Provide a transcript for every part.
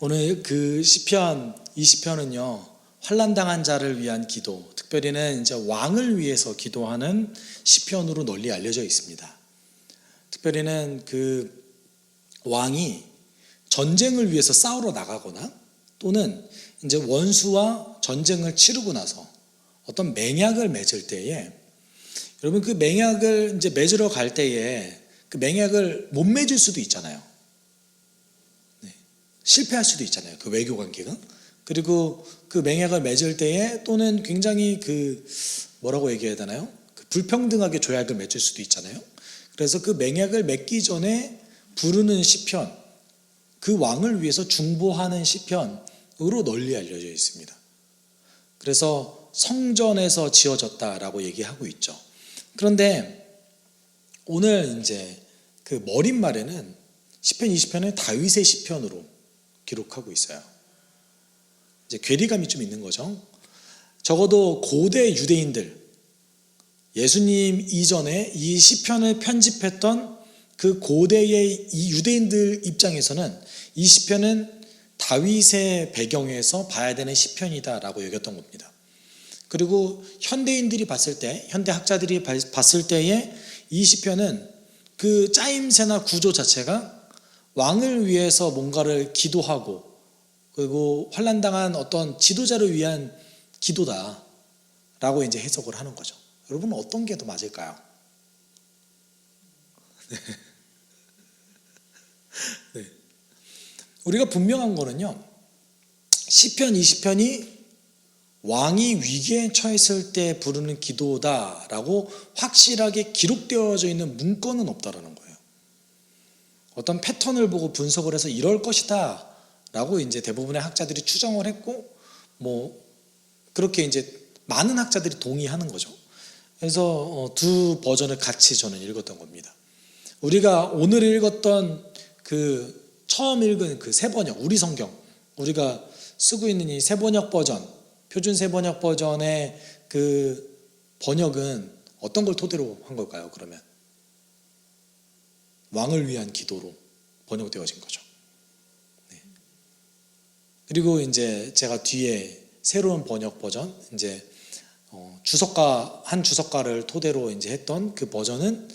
오늘 그 시편 20편은요, 환난당한 자를 위한 기도, 특별히는 이제 왕을 위해서 기도하는 시편으로 널리 알려져 있습니다. 특별히는 그 왕이 전쟁을 위해서 싸우러 나가거나 또는 이제 원수와 전쟁을 치르고 나서 어떤 맹약을 맺을 때에, 여러분 그 맹약을 이제 맺으러 갈 때에 그 맹약을 못 맺을 수도 있잖아요. 실패할 수도 있잖아요. 그 외교 관계가. 그리고 그 맹약을 맺을 때에 또는 굉장히 뭐라고 얘기해야 되나요? 불평등하게 조약을 맺을 수도 있잖아요. 그래서 그 맹약을 맺기 전에 부르는 시편, 그 왕을 위해서 중보하는 시편으로 널리 알려져 있습니다. 그래서 성전에서 지어졌다라고 얘기하고 있죠. 그런데 오늘 이제 그 머릿말에는 시편 20편을 다윗의 시편으로 기록하고 있어요. 이제 괴리감이 좀 있는 거죠. 적어도 고대 유대인들, 예수님 이전에 이 시편을 편집했던 그 고대의 이 유대인들 입장에서는 이 시편은 다윗의 배경에서 봐야 되는 시편이다라고 여겼던 겁니다. 그리고 현대인들이 봤을 때, 현대 학자들이 봤을 때에 이 시편은 그 짜임새나 구조 자체가 왕을 위해서 뭔가를 기도하고 그리고 환난당한 어떤 지도자를 위한 기도다라고 이제 해석을 하는 거죠. 여러분은 어떤 게 더 맞을까요? 네. 우리가 분명한 거는요, 시편 20편이 왕이 위기에 처했을 때 부르는 기도다라고 확실하게 기록되어져 있는 문건은 없다라는 거예요. 어떤 패턴을 보고 분석을 해서 이럴 것이다 라고 이제 대부분의 학자들이 추정을 했고, 그렇게 이제 많은 학자들이 동의하는 거죠. 그래서 두 버전을 같이 저는 읽었던 겁니다. 우리가 오늘 읽었던 처음 읽은 그 세번역, 우리 성경, 우리가 쓰고 있는 이 세번역 버전, 표준 세번역 버전의 그 번역은 어떤 걸 토대로 한 걸까요, 그러면? 왕을 위한 기도로 번역되어진 거죠. 네. 그리고 이제 제가 뒤에 새로운 번역 버전, 이제 한 주석가를 토대로 이제 했던 그 버전은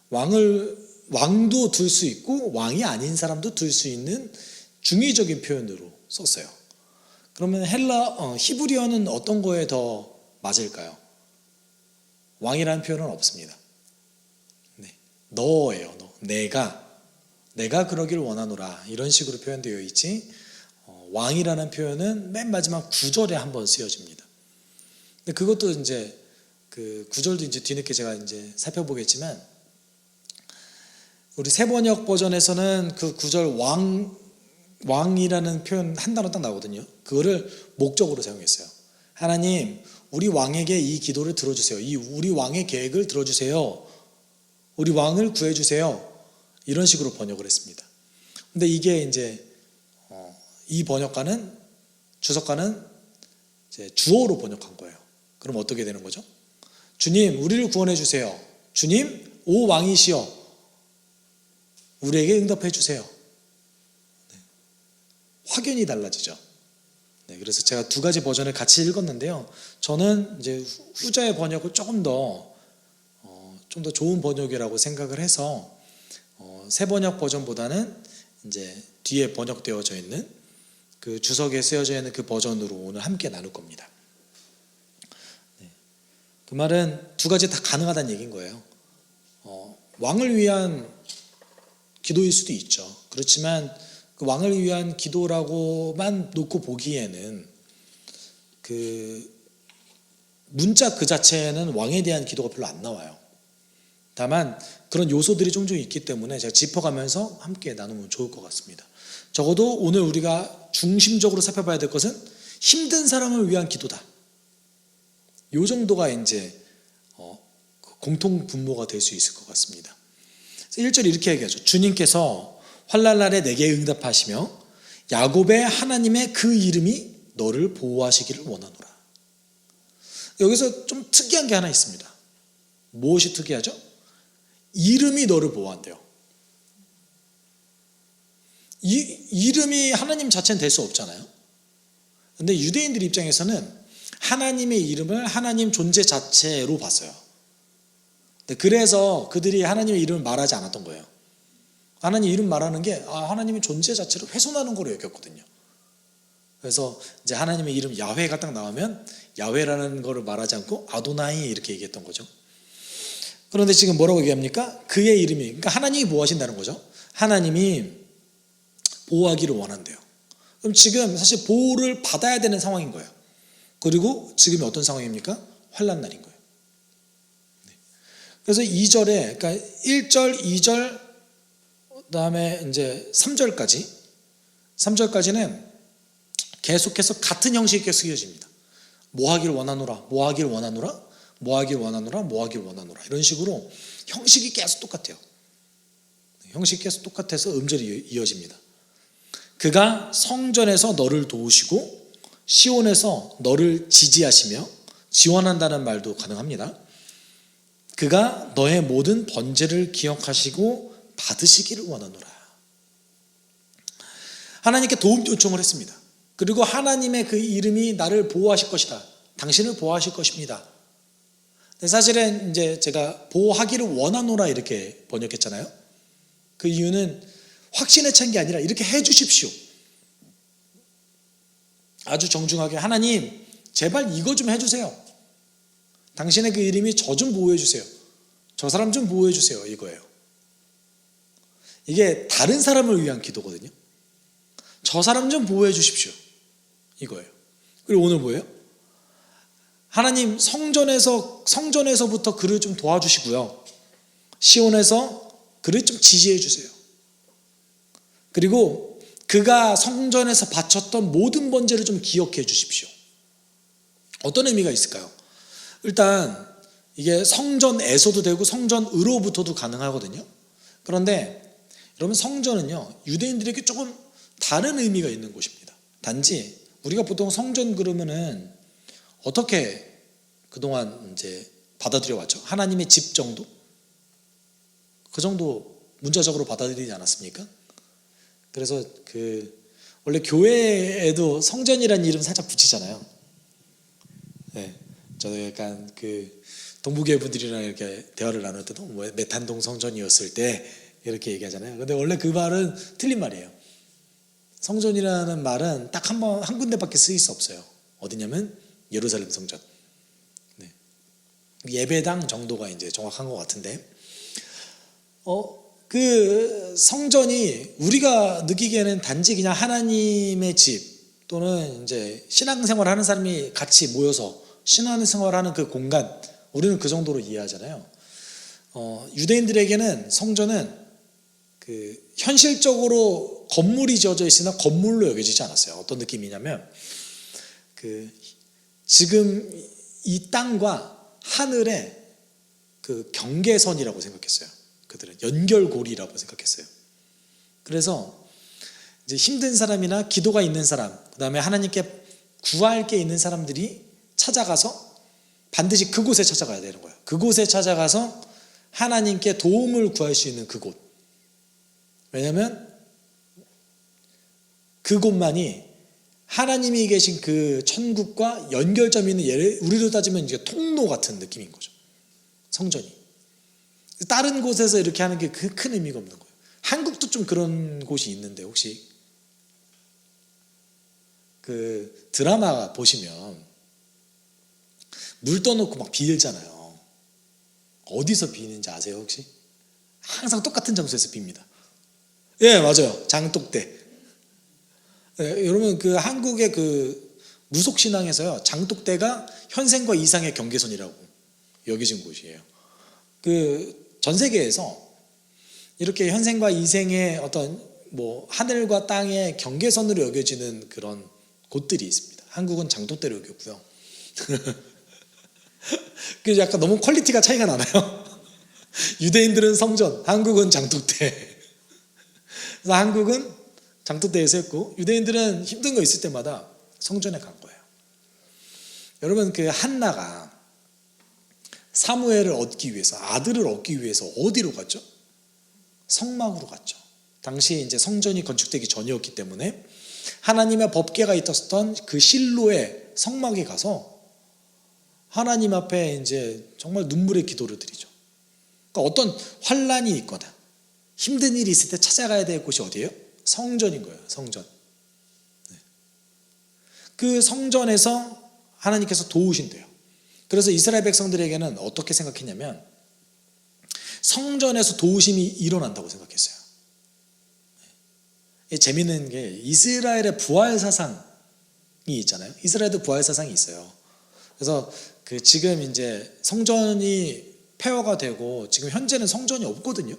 왕도 들 수 있고 왕이 아닌 사람도 들 수 있는 중의적인 표현으로 썼어요. 그러면 히브리어는 어떤 거에 더 맞을까요? 왕이라는 표현은 없습니다. 네. 너예요, 너. 내가 그러길 원하노라, 이런 식으로 표현되어 있지, 왕이라는 표현은 맨 마지막 9절에 한번 쓰여집니다. 근데 그것도 이제 그 9절도 이제 뒤늦게 제가 이제 살펴보겠지만, 우리 세번역 버전에서는 그 9절 왕이라는 표현 한 단어 딱 나오거든요. 그거를 목적으로 사용했어요. 하나님, 우리 왕에게 이 기도를 들어주세요. 우리 왕의 계획을 들어주세요. 우리 왕을 구해주세요. 이런 식으로 번역을 했습니다. 근데 이게 이제 이 주석가는 이제 주어로 번역한 거예요. 그럼 어떻게 되는 거죠? 주님, 우리를 구원해 주세요. 주님, 오 왕이시여, 우리에게 응답해 주세요. 네. 확연히 달라지죠. 네, 그래서 제가 두 가지 버전을 같이 읽었는데요. 저는 이제 후자의 번역을 좀 더 좋은 번역이라고 생각을 해서 세 번역 버전보다는 이제 뒤에 번역되어져 있는 그 주석에 쓰여져 있는 그 버전으로 오늘 함께 나눌 겁니다. 네. 그 말은 두 가지 다 가능하다는 얘기인 거예요. 왕을 위한 기도일 수도 있죠. 그렇지만 그 왕을 위한 기도라고만 놓고 보기에는 그 문자 그 자체에는 왕에 대한 기도가 별로 안 나와요. 다만 그런 요소들이 종종 있기 때문에 제가 짚어가면서 함께 나누면 좋을 것 같습니다. 적어도 오늘 우리가 중심적으로 살펴봐야 될 것은 힘든 사람을 위한 기도다. 요 정도가 이제 공통 분모가 될 수 있을 것 같습니다. 1절 이렇게 얘기하죠. 주님께서 환난날에 내게 응답하시며 야곱의 하나님의 그 이름이 너를 보호하시기를 원하노라. 여기서 좀 특이한 게 하나 있습니다. 무엇이 특이하죠? 이름이 너를 보호한대요. 이름이 하나님 자체는 될 수 없잖아요. 근데 유대인들 입장에서는 하나님의 이름을 하나님 존재 자체로 봤어요. 그래서 그들이 하나님의 이름을 말하지 않았던 거예요. 하나님 이름 말하는 게 하나님의 존재 자체를 훼손하는 거로 여겼거든요. 그래서 이제 하나님의 이름 야훼가 딱 나오면 야훼라는 거를 말하지 않고 아도나이 이렇게 얘기했던 거죠. 그런데 지금 뭐라고 얘기합니까? 그의 이름이, 그러니까 하나님이 보호하신다는 거죠. 하나님이 보호하기를 원한대요. 그럼 지금 사실 보호를 받아야 되는 상황인 거예요. 그리고 지금이 어떤 상황입니까? 환난 날인 거예요. 그래서 2절에, 그러니까 1절, 2절, 그다음에 이제 3절까지는 계속해서 같은 형식이 계속 이어집니다. 뭐 하길 원하노라, 뭐 하길 원하노라, 뭐 하길 원하노라, 뭐 하길 원하노라. 이런 식으로 형식이 계속 똑같아요. 형식이 계속 똑같아서 음절이 이어집니다. 그가 성전에서 너를 도우시고 시온에서 너를 지지하시며, 지원한다는 말도 가능합니다. 그가 너의 모든 번제를 기억하시고 받으시기를 원하노라. 하나님께 도움 요청을 했습니다. 그리고 하나님의 그 이름이 나를 보호하실 것이다. 당신을 보호하실 것입니다. 사실은 이제 제가 보호하기를 원하노라 이렇게 번역했잖아요. 그 이유는 확신에 찬 게 아니라 이렇게 해 주십시오. 아주 정중하게 하나님 제발 이거 좀 해주세요. 당신의 그 이름이 저 좀 보호해 주세요. 저 사람 좀 보호해 주세요. 이거예요. 이게 다른 사람을 위한 기도거든요. 저 사람 좀 보호해 주십시오. 이거예요. 그리고 오늘 뭐예요? 하나님 성전에서부터 그를 좀 도와주시고요. 시온에서 그를 좀 지지해 주세요. 그리고 그가 성전에서 바쳤던 모든 번제를 좀 기억해 주십시오. 어떤 의미가 있을까요? 일단 이게 성전에서도 되고 성전으로부터도 가능하거든요. 그런데 여러분, 성전은요 유대인들에게 조금 다른 의미가 있는 곳입니다. 단지 우리가 보통 성전 그러면은 어떻게 그동안 이제 받아들여 왔죠? 하나님의 집 정도? 그 정도 문자적으로 받아들이지 않았습니까? 그래서 원래 교회에도 성전이라는 이름 살짝 붙이잖아요. 네, 저도 약간 동부교회 분들이랑 이렇게 대화를 나눌 때도 메탄동 성전이었을 때 이렇게 얘기하잖아요. 근데 원래 그 말은 틀린 말이에요. 성전이라는 말은 딱 한 군데밖에 쓰일 수 없어요. 어디냐면 예루살렘 성전. 네. 예배당 정도가 이제 정확한 것 같은데, 그 성전이 우리가 느끼기에는 단지 그냥 하나님의 집 또는 이제 신앙생활 하는 사람이 같이 모여서 신앙생활하는 그 공간, 우리는 그 정도로 이해하잖아요. 유대인들에게는 성전은 현실적으로 건물이 지어져 있으나 건물로 여겨지지 않았어요. 어떤 느낌이냐면 지금 이 땅과 하늘의 그 경계선이라고 생각했어요. 그들은 연결고리라고 생각했어요. 그래서 이제 힘든 사람이나 기도가 있는 사람, 그 다음에 하나님께 구할 게 있는 사람들이 찾아가서 반드시 그곳에 찾아가야 되는 거예요. 그곳에 찾아가서 하나님께 도움을 구할 수 있는 그곳. 왜냐하면 그곳만이 하나님이 계신 그 천국과 연결점이 있는, 우리로 따지면 이제 통로 같은 느낌인 거죠. 성전이. 다른 곳에서 이렇게 하는 게 큰 의미가 없는 거예요. 한국도 좀 그런 곳이 있는데, 혹시 그 드라마 보시면 물 떠놓고 막 비일잖아요. 어디서 비는지 아세요, 혹시? 항상 똑같은 장소에서 빕니다. 예, 맞아요. 장독대. 네, 여러분, 한국의 무속신앙에서요, 장독대가 현생과 이상의 경계선이라고 여겨진 곳이에요. 전 세계에서 이렇게 현생과 이생의 어떤 하늘과 땅의 경계선으로 여겨지는 그런 곳들이 있습니다. 한국은 장독대로 여겼고요. 그래서 약간 너무 퀄리티가 차이가 나나요? 유대인들은 성전, 한국은 장독대. 그래서 한국은 장독대에서 했고, 유대인들은 힘든 거 있을 때마다 성전에 간 거예요. 여러분, 한나가 사무엘을 얻기 위해서, 아들을 얻기 위해서 어디로 갔죠? 성막으로 갔죠. 당시 이제 성전이 건축되기 전이었기 때문에 하나님의 법궤가 있었던 그 실로의 성막에 가서 하나님 앞에 이제 정말 눈물의 기도를 드리죠. 그러니까 어떤 환란이 있거나 힘든 일이 있을 때 찾아가야 될 곳이 어디예요? 성전인 거예요. 성전. 그 성전에서 하나님께서 도우신대요. 그래서 이스라엘 백성들에게는 어떻게 생각했냐면 성전에서 도우심이 일어난다고 생각했어요. 재미있는 게 이스라엘의 부활 사상이 있잖아요. 이스라엘도 부활 사상이 있어요. 그래서 그 지금 이제 성전이 폐허가 되고 지금 현재는 성전이 없거든요.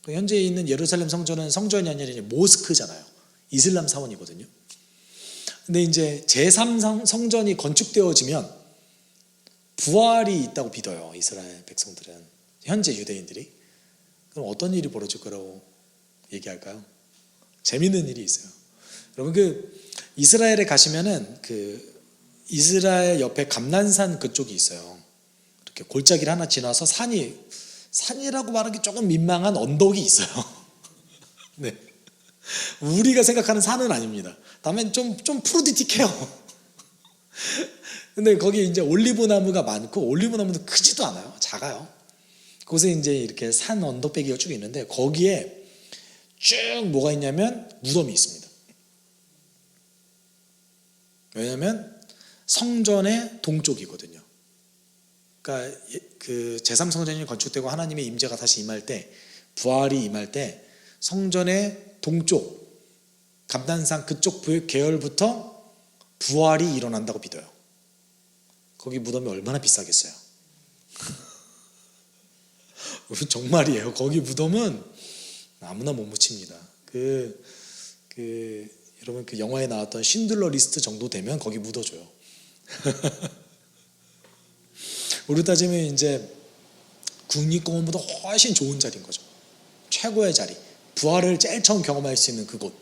현재 있는 예루살렘 성전은 성전이 아니라 모스크잖아요. 이슬람 사원이거든요. 근데 이제 제3성전이 건축되어지면 부활이 있다고 믿어요. 이스라엘 백성들은, 현재 유대인들이. 그럼 어떤 일이 벌어질 거라고 얘기할까요? 재밌는 일이 있어요. 여러분, 그 이스라엘에 가시면은 그 이스라엘 옆에 감난산 그쪽이 있어요. 이렇게 골짜기를 하나 지나서 산이라고 말하기 조금 민망한 언덕이 있어요. 네. 우리가 생각하는 산은 아닙니다. 다음엔 좀 푸르디틱해요. 근데 거기 이제 올리브 나무가 많고, 올리브 나무도 크지도 않아요. 작아요. 그곳에 이제 이렇게 산 언덕배기가 쭉 있는데 거기에 쭉 뭐가 있냐면 무덤이 있습니다. 왜냐하면 성전의 동쪽이거든요. 그러니까 그 제3성전이 건축되고 하나님의 임재가 다시 임할 때, 부활이 임할 때 성전의 동쪽 감난산 그쪽 계열부터 부활이 일어난다고 믿어요. 거기 무덤이 얼마나 비싸겠어요. 정말이에요. 거기 무덤은 아무나 못 묻힙니다. 여러분 그 영화에 나왔던 신들러 리스트 정도 되면 거기 묻어줘요. 우리 따지면 이제 국립공원보다 훨씬 좋은 자리인 거죠. 최고의 자리. 부활을 제일 처음 경험할 수 있는 그곳.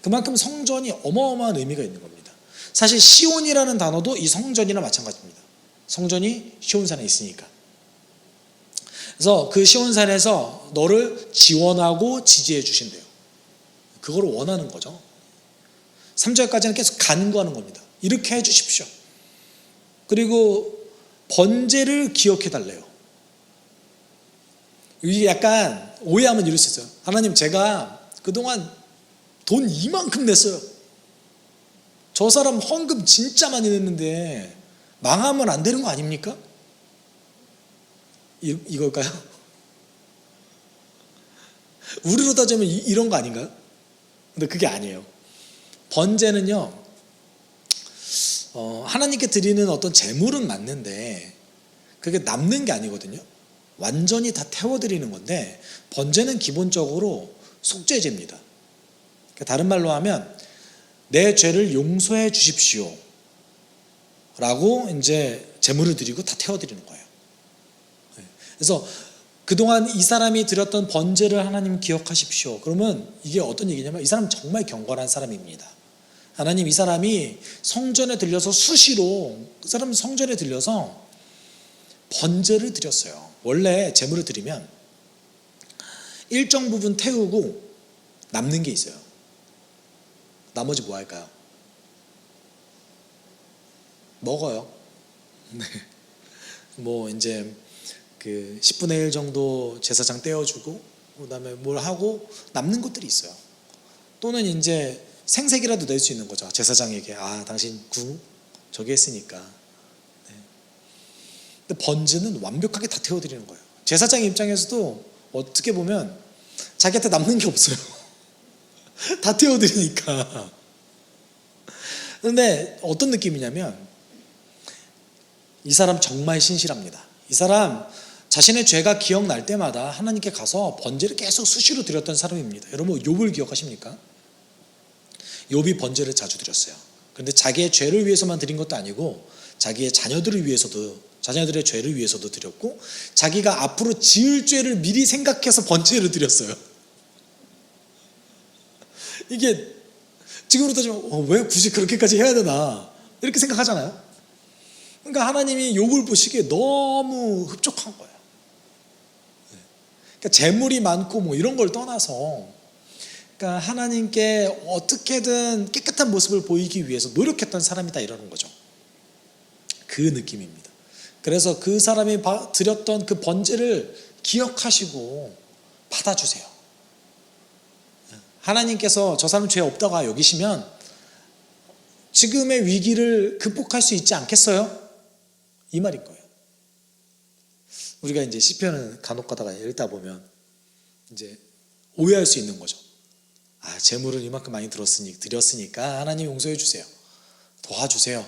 그만큼 성전이 어마어마한 의미가 있는 겁니다. 사실 시온이라는 단어도 이 성전이나 마찬가지입니다. 성전이 시온산에 있으니까. 그래서 그 시온산에서 너를 지원하고 지지해 주신대요. 그걸 원하는 거죠. 3절까지는 계속 간구하는 겁니다. 이렇게 해 주십시오. 그리고 번제를 기억해 달래요. 이게 약간 오해하면 이럴 수 있어요. 하나님, 제가 그동안 돈 이만큼 냈어요. 저 사람 헌금 진짜 많이 냈는데 망하면 안 되는 거 아닙니까? 이걸까요? 우리로 따지면 이런 거 아닌가요? 근데 그게 아니에요. 번제는요, 하나님께 드리는 어떤 제물은 맞는데 그게 남는 게 아니거든요. 완전히 다 태워드리는 건데, 번제는 기본적으로 속죄제입니다. 다른 말로 하면 내 죄를 용서해 주십시오 라고 이제 제물을 드리고 다 태워드리는 거예요. 그래서 그동안 이 사람이 드렸던 번제를 하나님 기억하십시오. 그러면 이게 어떤 얘기냐면 이 사람 정말 경건한 사람입니다. 하나님, 이 사람이 성전에 들려서 수시로, 그 사람 성전에 들려서 번제를 드렸어요. 원래 제물을 드리면 일정 부분 태우고 남는 게 있어요. 나머지 뭐 할까요? 먹어요. 네. 뭐 이제 그 10분의 1 정도 제사장 떼어주고, 그 다음에 뭘 하고 남는 것들이 있어요. 또는 이제 생색이라도 낼 수 있는 거죠. 제사장에게, 당신 저기 했으니까. 네. 근데 번제는 완벽하게 다 태워드리는 거예요. 제사장 입장에서도 어떻게 보면 자기한테 남는 게 없어요. 다 태워드리니까. 그런데 어떤 느낌이냐면 이 사람 정말 신실합니다. 이 사람 자신의 죄가 기억날 때마다 하나님께 가서 번제를 계속 수시로 드렸던 사람입니다. 여러분, 욥을 기억하십니까? 욥이 번제를 자주 드렸어요. 그런데 자기의 죄를 위해서만 드린 것도 아니고 자기의 자녀들을 위해서도, 자녀들의 죄를 위해서도 드렸고, 자기가 앞으로 지을 죄를 미리 생각해서 번제를 드렸어요. 이게 지금으로 따지면 왜 굳이 그렇게까지 해야 되나 이렇게 생각하잖아요. 그러니까 하나님이 욥을 보시기에 너무 흡족한 거예요. 그러니까 재물이 많고 뭐 이런 걸 떠나서, 그러니까 하나님께 어떻게든 깨끗한 모습을 보이기 위해서 노력했던 사람이다, 이러는 거죠. 그 느낌입니다. 그래서 그 사람이 드렸던 그 번제를 기억하시고 받아주세요. 하나님께서 저 사람 죄 없다고 여기시면 지금의 위기를 극복할 수 있지 않겠어요? 이 말인 거예요. 우리가 이제 시편을 간혹 가다가 읽다 보면 이제 오해할 수 있는 거죠. 재물을 이만큼 많이 드렸으니까 하나님 용서해 주세요, 도와주세요.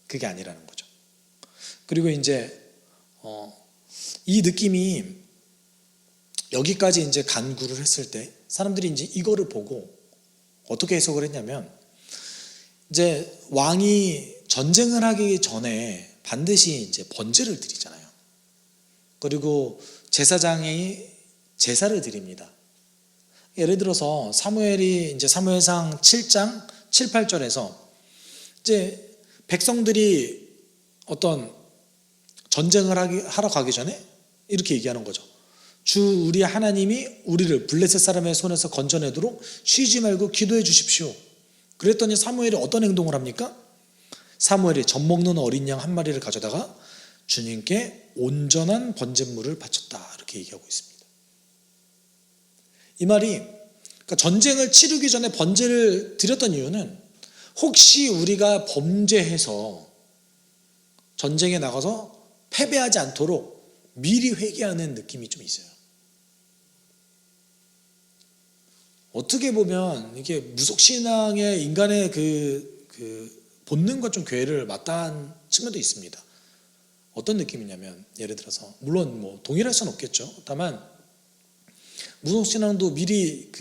그게 아니라는 거죠. 그리고 이제 이 느낌이 여기까지 이제 간구를 했을 때 사람들이 이제 이거를 보고 어떻게 해석을 했냐면, 이제 왕이 전쟁을 하기 전에 반드시 이제 번제를 드리잖아요. 그리고 제사장이 제사를 드립니다. 예를 들어서 사무엘이 이제 사무엘상 7장 7, 8절에서 이제 백성들이 어떤 전쟁을 하러 가기 전에 이렇게 얘기하는 거죠. 주 우리 하나님이 우리를 블레셋 사람의 손에서 건져내도록 쉬지 말고 기도해 주십시오. 그랬더니 사무엘이 어떤 행동을 합니까? 사무엘이 젖 먹는 어린 양 한 마리를 가져다가 주님께 온전한 번제물을 바쳤다, 이렇게 얘기하고 있습니다. 이 말이, 그러니까 전쟁을 치르기 전에 번제를 드렸던 이유는 혹시 우리가 범죄해서 전쟁에 나가서 패배하지 않도록 미리 회개하는 느낌이 좀 있어요. 어떻게 보면 이게 무속신앙의 인간의 그 본능과 좀 괴를 맞닿은 측면도 있습니다. 어떤 느낌이냐면, 예를 들어서 물론 뭐 동일할 수는 없겠죠. 다만 무속신앙도 미리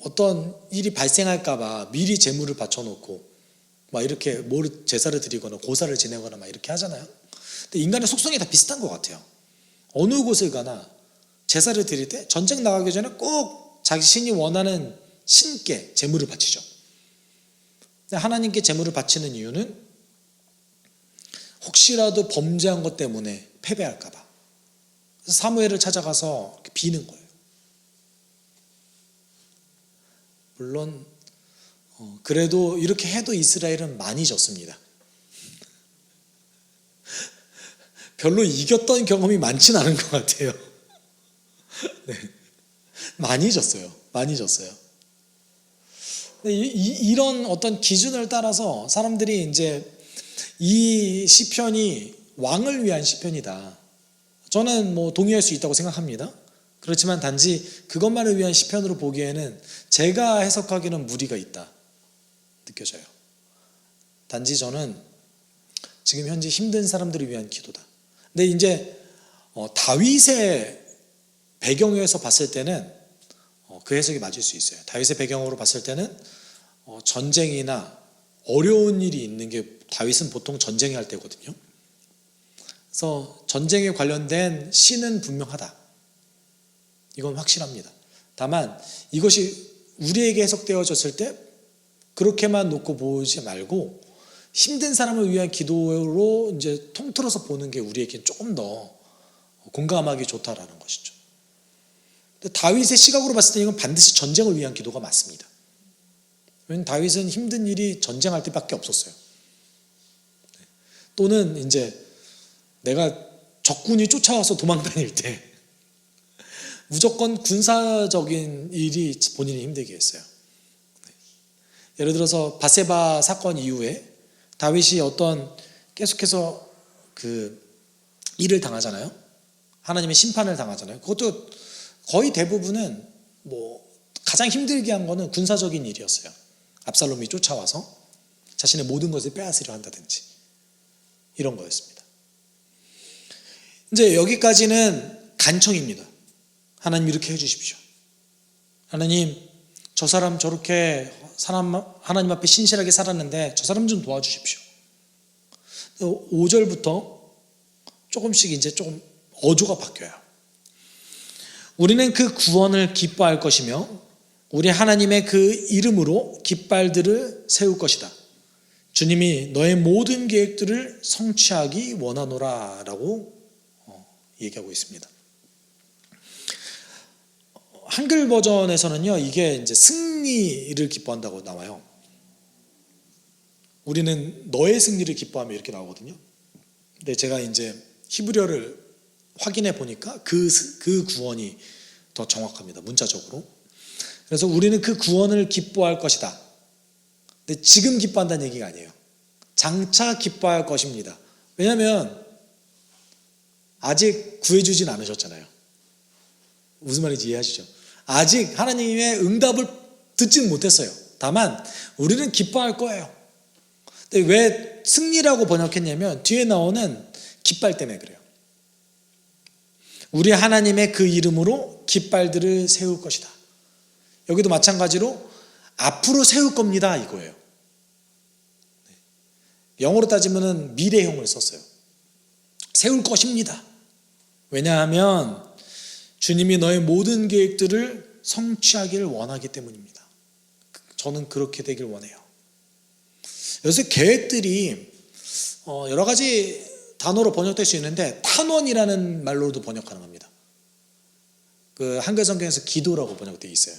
어떤 일이 발생할까봐 미리 제물을 바쳐놓고 막 이렇게 제사를 드리거나 고사를 지내거나 막 이렇게 하잖아요. 근데 인간의 속성이 다 비슷한 것 같아요. 어느 곳을 가나 제사를 드릴 때 전쟁 나가기 전에 꼭 자신이 원하는 신께 제물을 바치죠. 하나님께 제물을 바치는 이유는 혹시라도 범죄한 것 때문에 패배할까 봐. 그래서 사무엘을 찾아가서 비는 거예요. 물론 그래도 이렇게 해도 이스라엘은 많이 졌습니다. 별로 이겼던 경험이 많진 않은 것 같아요. 네. 많이 졌어요. 이런 어떤 기준을 따라서 사람들이 이제 이 시편이 왕을 위한 시편이다, 저는 뭐 동의할 수 있다고 생각합니다. 그렇지만 단지 그것만을 위한 시편으로 보기에는 제가 해석하기는 무리가 있다 느껴져요. 단지 저는 지금 현재 힘든 사람들을 위한 기도다. 근데 이제 다윗의 배경에서 봤을 때는 그 해석이 맞을 수 있어요. 다윗의 배경으로 봤을 때는 전쟁이나 어려운 일이 있는 게, 다윗은 보통 전쟁이 할 때거든요. 그래서 전쟁에 관련된 시는 분명하다, 이건 확실합니다. 다만 이것이 우리에게 해석되어졌을 때 그렇게만 놓고 보지 말고 힘든 사람을 위한 기도로 이제 통틀어서 보는 게 우리에게 조금 더 공감하기 좋다라는 것이죠. 다윗의 시각으로 봤을 때 이건 반드시 전쟁을 위한 기도가 맞습니다. 왜냐하면 다윗은 힘든 일이 전쟁할 때밖에 없었어요. 또는 이제 내가 적군이 쫓아와서 도망 다닐 때 무조건 군사적인 일이 본인이 힘들게 했어요. 예를 들어서 바세바 사건 이후에 다윗이 계속해서 그 일을 당하잖아요. 하나님의 심판을 당하잖아요. 그것도 거의 대부분은 가장 힘들게 한 거는 군사적인 일이었어요. 압살롬이 쫓아와서 자신의 모든 것을 빼앗으려 한다든지 이런 거였습니다. 이제 여기까지는 간청입니다. 하나님 이렇게 해주십시오. 하나님, 저 사람 저렇게 하나님 앞에 신실하게 살았는데 저 사람 좀 도와주십시오. 5절부터 조금씩 이제 조금 어조가 바뀌어요. 우리는 그 구원을 기뻐할 것이며 우리 하나님의 그 이름으로 깃발들을 세울 것이다. 주님이 너의 모든 계획들을 성취하기 원하노라 라고 얘기하고 있습니다. 한글 버전에서는요, 이게 이제 승리를 기뻐한다고 나와요. 우리는 너의 승리를 기뻐하며 이렇게 나오거든요. 근데 제가 이제 히브리어를 확인해 보니까 그 구원이 더 정확합니다. 문자적으로. 그래서 우리는 그 구원을 기뻐할 것이다. 근데 지금 기뻐한다는 얘기가 아니에요. 장차 기뻐할 것입니다. 왜냐하면 아직 구해주진 않으셨잖아요. 무슨 말인지 이해하시죠? 아직 하나님의 응답을 듣지는 못했어요. 다만 우리는 기뻐할 거예요. 근데 왜 승리라고 번역했냐면 뒤에 나오는 깃발 때문에 그래요. 우리 하나님의 그 이름으로 깃발들을 세울 것이다. 여기도 마찬가지로 앞으로 세울 겁니다 이거예요. 영어로 따지면 미래형을 썼어요. 세울 것입니다. 왜냐하면 주님이 너의 모든 계획들을 성취하기를 원하기 때문입니다. 저는 그렇게 되길 원해요. 요새 계획들이 여러 가지 단어로 번역될 수 있는데 탄원이라는 말로도 번역 가능합니다. 그 한글 성경에서 기도라고 번역되어 있어요.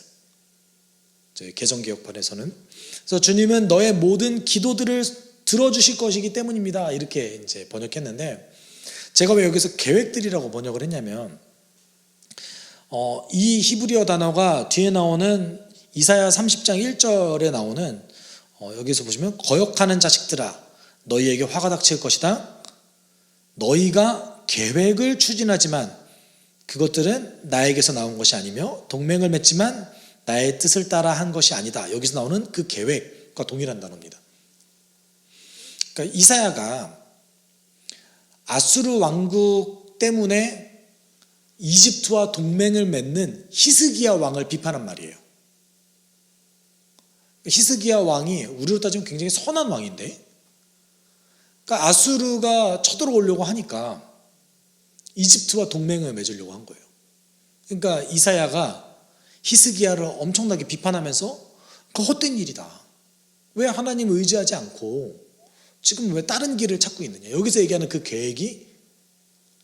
개정개혁판에서는. 그래서 주님은 너의 모든 기도들을 들어주실 것이기 때문입니다. 이렇게 이제 번역했는데 제가 왜 여기서 계획들이라고 번역을 했냐면 이 히브리어 단어가 뒤에 나오는 이사야 30장 1절에 나오는 여기서 보시면 거역하는 자식들아 너희에게 화가 닥칠 것이다. 너희가 계획을 추진하지만 그것들은 나에게서 나온 것이 아니며 동맹을 맺지만 나의 뜻을 따라 한 것이 아니다. 여기서 나오는 그 계획과 동일한 단어입니다. 그러니까 이사야가 아수르 왕국 때문에 이집트와 동맹을 맺는 히스기야 왕을 비판한 말이에요. 히스기야 왕이 우리로 따지면 굉장히 선한 왕인데 그러니까 아수르가 쳐들어오려고 하니까 이집트와 동맹을 맺으려고 한 거예요. 그러니까 이사야가 히스기야를 엄청나게 비판하면서 그 헛된 일이다. 왜 하나님을 의지하지 않고 지금 왜 다른 길을 찾고 있느냐. 여기서 얘기하는 그 계획이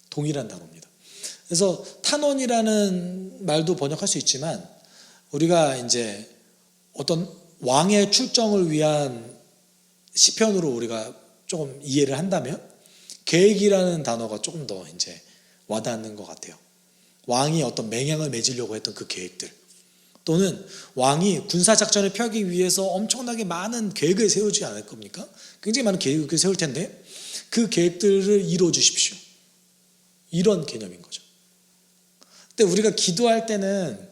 동일한 단어입니다. 그래서 탄원이라는 말도 번역할 수 있지만 우리가 이제 어떤 왕의 출정을 위한 시편으로 우리가 조금 이해를 한다면 계획이라는 단어가 조금 더 이제 와닿는 것 같아요. 왕이 어떤 맹약을 맺으려고 했던 그 계획들 또는 왕이 군사작전을 펴기 위해서 엄청나게 많은 계획을 세우지 않을 겁니까? 굉장히 많은 계획을 세울 텐데 그 계획들을 이루어 주십시오. 이런 개념인 거죠. 근데 우리가 기도할 때는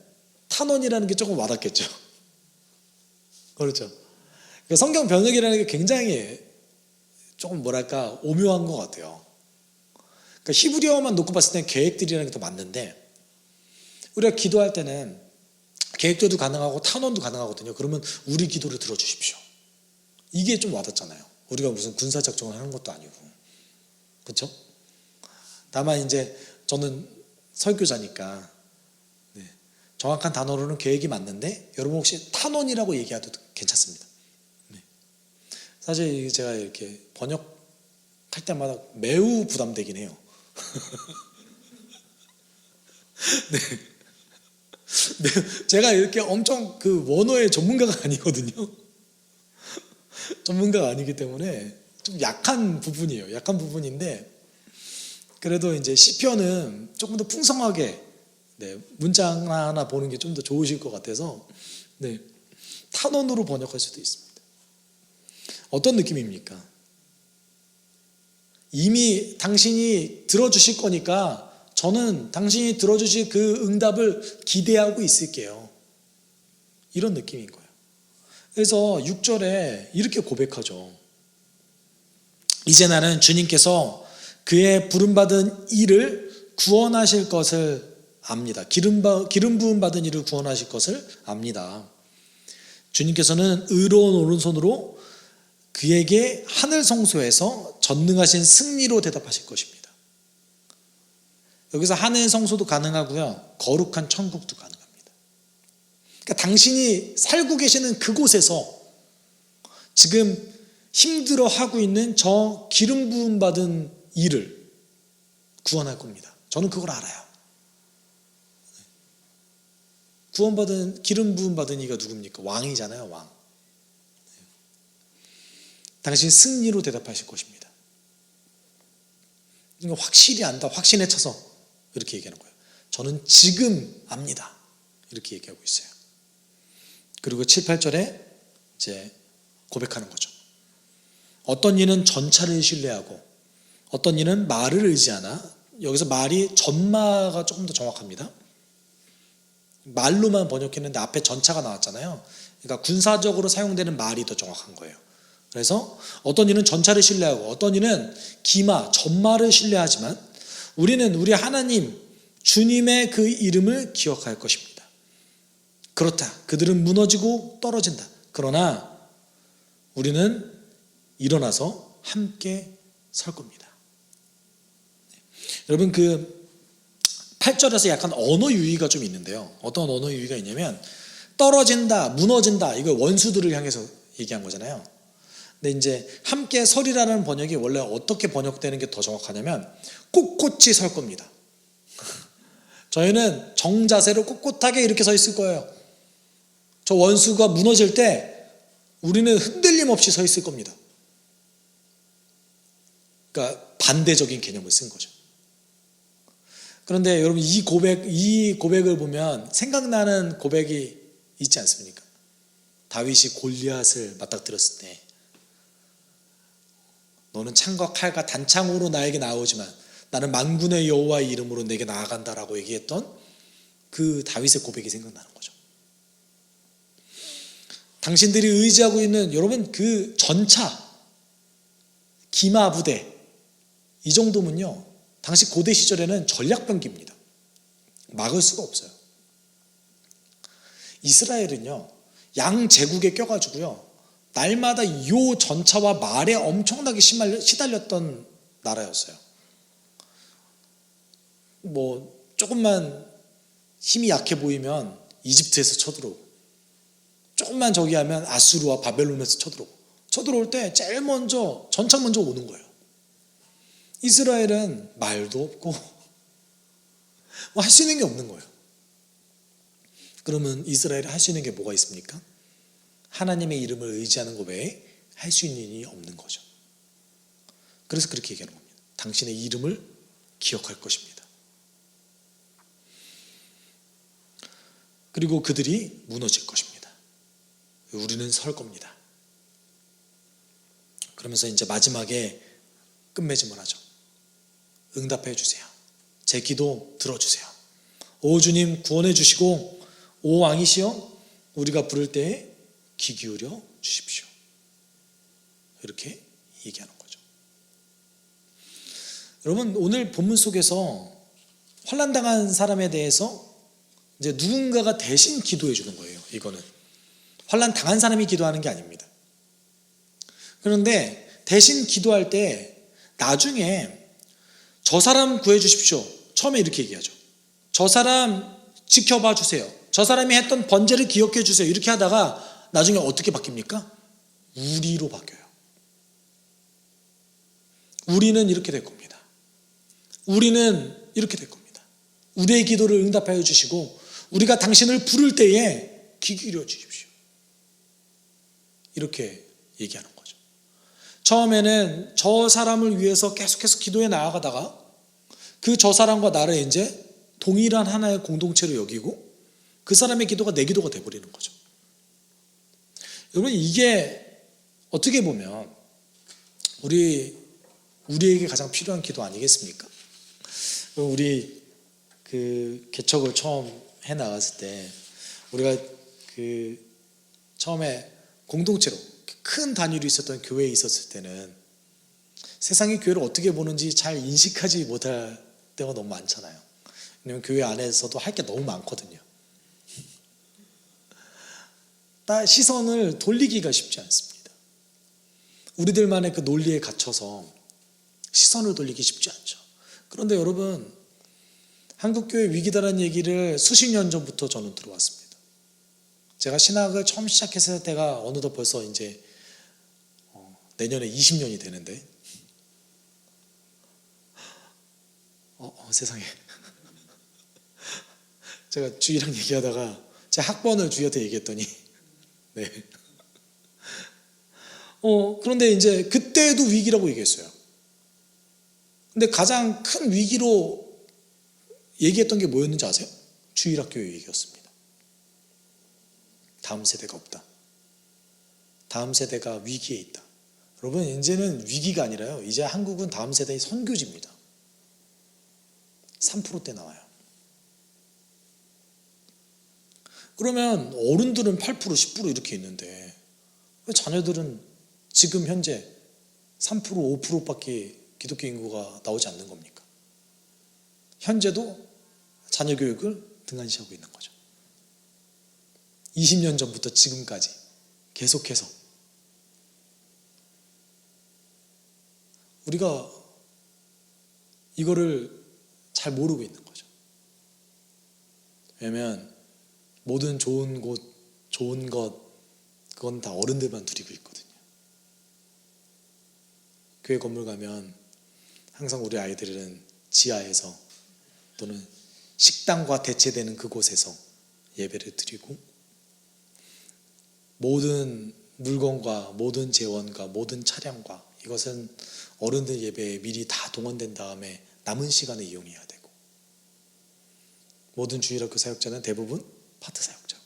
탄원이라는 게 조금 와닿겠죠. 그렇죠. 성경 번역이라는 게 굉장히 조금 뭐랄까 오묘한 것 같아요. 그러니까 히브리어만 놓고 봤을 때는 계획들이라는 게 더 맞는데 우리가 기도할 때는 계획들도 가능하고 탄원도 가능하거든요. 그러면 우리 기도를 들어주십시오. 이게 좀 와닿잖아요. 우리가 무슨 군사작전을 하는 것도 아니고. 그렇죠? 다만 이제 저는 설교자니까 정확한 단어로는 계획이 맞는데 여러분 혹시 탄원이라고 얘기해도 괜찮습니다. 사실 제가 이렇게 번역할 때마다 매우 부담되긴 해요. 네. 제가 이렇게 엄청 그 원어의 전문가가 아니거든요. 전문가가 아니기 때문에 좀 약한 부분이에요. 약한 부분인데 그래도 이제 시편은 조금 더 풍성하게 문자 하나 보는 게 좀 더 좋으실 것 같아서 탄원으로 번역할 수도 있습니다. 어떤 느낌입니까? 이미 당신이 들어주실 거니까 저는 당신이 들어주실 그 응답을 기대하고 있을게요. 이런 느낌인 거예요. 그래서 6절에 이렇게 고백하죠. 이제 나는 주님께서 그의 부름받은 이를 구원하실 것을 압니다. 기름 부음 받은 이를 구원하실 것을 압니다. 주님께서는 의로운 오른손으로 그에게 하늘 성소에서 전능하신 승리로 대답하실 것입니다. 여기서 하늘 성소도 가능하고요. 거룩한 천국도 가능합니다. 그러니까 당신이 살고 계시는 그곳에서 지금 힘들어하고 있는 저 기름 부음 받은 이를 구원할 겁니다. 저는 그걸 알아요. 기름 부음 받은 이가 누굽니까? 왕이잖아요, 왕. 당신 승리로 대답하실 것입니다. 확실히 안다, 확신에 차서 이렇게 얘기하는 거예요. 저는 지금 압니다. 이렇게 얘기하고 있어요. 그리고 7, 8절에 이제 고백하는 거죠. 어떤 이는 전차를 신뢰하고 어떤 이는 말을 의지하나, 여기서 말이 전마가 조금 더 정확합니다. 말로만 번역했는데 앞에 전차가 나왔잖아요. 그러니까 군사적으로 사용되는 말이 더 정확한 거예요. 그래서 어떤 이는 전차를 신뢰하고 어떤 이는 기마, 전마를 신뢰하지만 우리는 우리 하나님 주님의 그 이름을 기억할 것입니다. 그렇다. 그들은 무너지고 떨어진다. 그러나 우리는 일어나서 함께 설 겁니다. 여러분, 그 8절에서 약간 언어 유희가 좀 있는데요. 어떤 언어 유희가 있냐면 떨어진다, 무너진다, 이거 원수들을 향해서 얘기한 거잖아요. 근데 이제 함께 설이라는 번역이 원래 어떻게 번역되는 게 더 정확하냐면 꼿꼿이 설 겁니다. 저희는 정자세로 꼿꼿하게 이렇게 서 있을 거예요. 저 원수가 무너질 때 우리는 흔들림 없이 서 있을 겁니다. 그러니까 반대적인 개념을 쓴 거죠. 그런데 여러분, 이 고백을 보면 생각나는 고백이 있지 않습니까? 다윗이 골리앗을 맞닥뜨렸을 때 너는 창과 칼과 단창으로 나에게 나오지만 나는 만군의 여호와의 이름으로 내게 나아간다라고 얘기했던 그 다윗의 고백이 생각나는 거죠. 당신들이 의지하고 있는, 여러분, 그 전차, 기마 부대, 이 정도면요, 당시 고대 시절에는 전략병기입니다. 막을 수가 없어요. 이스라엘은요, 양 제국에 껴가지고요, 날마다 요 전차와 말에 엄청나게 시달렸던 나라였어요. 뭐 조금만 힘이 약해 보이면 이집트에서 쳐들어오고, 조금만 저기 하면 아수르와 바벨론에서 쳐들어올 때 제일 먼저 전차 먼저 오는 거예요. 이스라엘은 말도 없고 뭐 할 수 있는 게 없는 거예요. 그러면 이스라엘이 할 수 있는 게 뭐가 있습니까? 하나님의 이름을 의지하는 것 외에 할 수 있는 일이 없는 거죠. 그래서 그렇게 얘기하는 겁니다. 당신의 이름을 기억할 것입니다. 그리고 그들이 무너질 것입니다. 우리는 설 겁니다. 그러면서 이제 마지막에 끝맺음을 하죠. 응답해 주세요. 제 기도 들어주세요. 오 주님, 구원해 주시고 오 왕이시여, 우리가 부를 때에 귀 기울여 주십시오. 이렇게 얘기하는 거죠. 여러분, 오늘 본문 속에서 환난당한 사람에 대해서 이제 누군가가 대신 기도해 주는 거예요. 이거는 환난 당한 사람이 기도하는 게 아닙니다. 그런데 대신 기도할 때 나중에 저 사람 구해 주십시오, 처음에 이렇게 얘기하죠. 저 사람 지켜봐 주세요, 저 사람이 했던 번제를 기억해 주세요, 이렇게 하다가 나중에 어떻게 바뀝니까? 우리로 바뀌어요. 우리는 이렇게 될 겁니다. 우리는 이렇게 될 겁니다. 우리의 기도를 응답하여 주시고 우리가 당신을 부를 때에 귀 기울여 주십시오. 이렇게 얘기하는 거죠. 처음에는 저 사람을 위해서 계속해서 기도해 나아가다가 그 저 사람과 나를 이제 동일한 하나의 공동체로 여기고 그 사람의 기도가 내 기도가 돼버리는 거죠. 여러분, 이게 어떻게 보면 우리에게 가장 필요한 기도 아니겠습니까? 우리 그 개척을 처음 해 나갔을 때 우리가 그 처음에 공동체로 큰 단위로 있었던 교회에 있었을 때는 세상이 교회를 어떻게 보는지 잘 인식하지 못할 때가 너무 많잖아요. 왜냐면 교회 안에서도 할 게 너무 많거든요. 시선을 돌리기가 쉽지 않습니다. 우리들만의 그 논리에 갇혀서 시선을 돌리기 쉽지 않죠. 그런데 여러분, 한국교회 위기다라는 얘기를 수십 년 전부터 저는 들어왔습니다. 제가 신학을 처음 시작했을 때가 어느덧 벌써 이제 내년에 20년이 되는데 세상에 제가 주희랑 얘기하다가 제 학번을 주희한테 얘기했더니 네. 그런데 이제 그때도 위기라고 얘기했어요. 근데 가장 큰 위기로 얘기했던 게 뭐였는지 아세요? 주일학교의 위기였습니다. 다음 세대가 없다. 다음 세대가 위기에 있다. 여러분, 이제는 위기가 아니라요, 이제 한국은 다음 세대의 선교지입니다. 3%대 나와요. 그러면 어른들은 8%, 10% 이렇게 있는데 왜 자녀들은 지금 현재 3%, 5%밖에 기독교 인구가 나오지 않는 겁니까? 현재도 자녀 교육을 등한시하고 있는 거죠. 20년 전부터 지금까지 계속해서 우리가 이거를 잘 모르고 있는 거죠. 왜냐하면 모든 좋은 곳, 좋은 것, 그건 다 어른들만 누리고 있거든요. 교회 건물 가면 항상 우리 아이들은 지하에서 또는 식당과 대체되는 그곳에서 예배를 드리고, 모든 물건과 모든 재원과 모든 차량과 이것은 어른들 예배에 미리 다 동원된 다음에 남은 시간에 이용해야 되고, 모든 주일학교 사역자는 대부분 파트 사역자고,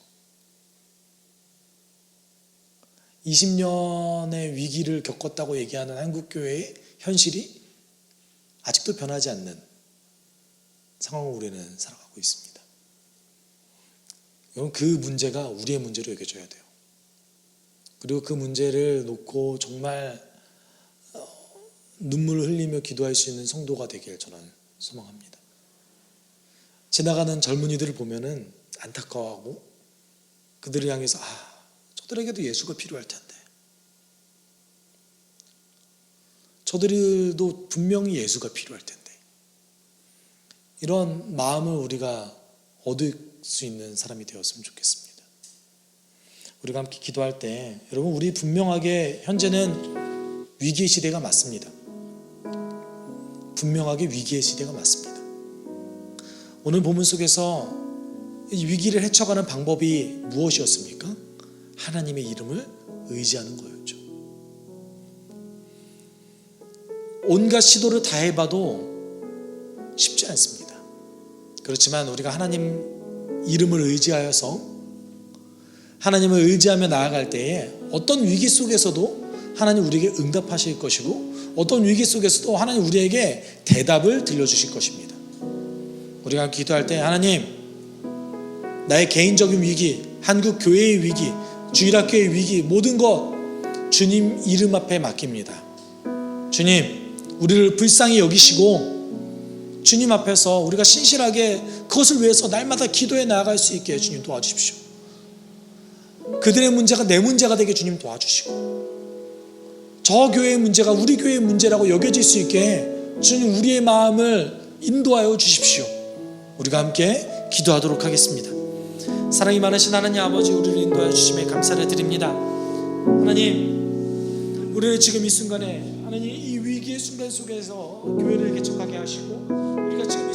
20년의 위기를 겪었다고 얘기하는 한국교회의 현실이 아직도 변하지 않는 상황을 우리는 살아가고 있습니다. 여러분, 그 문제가 우리의 문제로 여겨져야 돼요. 그리고 그 문제를 놓고 정말 눈물을 흘리며 기도할 수 있는 성도가 되길 저는 소망합니다. 지나가는 젊은이들을 보면은 안타까워하고 그들을 향해서 저들에게도 예수가 필요할 텐데, 저들도 분명히 예수가 필요할 텐데, 이런 마음을 우리가 얻을 수 있는 사람이 되었으면 좋겠습니다. 우리가 함께 기도할 때 여러분, 우리 분명하게 현재는 위기의 시대가 맞습니다. 분명하게 위기의 시대가 맞습니다. 오늘 본문 속에서 이 위기를 헤쳐가는 방법이 무엇이었습니까? 하나님의 이름을 의지하는 거였죠. 온갖 시도를 다 해봐도 쉽지 않습니다. 그렇지만 우리가 하나님 이름을 의지하여서 하나님을 의지하며 나아갈 때에 어떤 위기 속에서도 하나님 우리에게 응답하실 것이고, 어떤 위기 속에서도 하나님 우리에게 대답을 들려주실 것입니다. 우리가 기도할 때 하나님, 나의 개인적인 위기, 한국 교회의 위기, 주일학교의 위기, 모든 것 주님 이름 앞에 맡깁니다. 주님, 우리를 불쌍히 여기시고 주님 앞에서 우리가 신실하게 그것을 위해서 날마다 기도해 나아갈 수 있게 주님 도와주십시오. 그들의 문제가 내 문제가 되게 주님 도와주시고, 저 교회의 문제가 우리 교회의 문제라고 여겨질 수 있게 주님 우리의 마음을 인도하여 주십시오. 우리가 함께 기도하도록 하겠습니다. 사랑이 많으신 하나님 아버지, 우리를 인도하여 주심에 감사를 드립니다. 하나님, 우리를 지금 이 순간에 하나님 이 위기의 순간 속에서 교회를 개척하게 하시고, 우리가 지금 이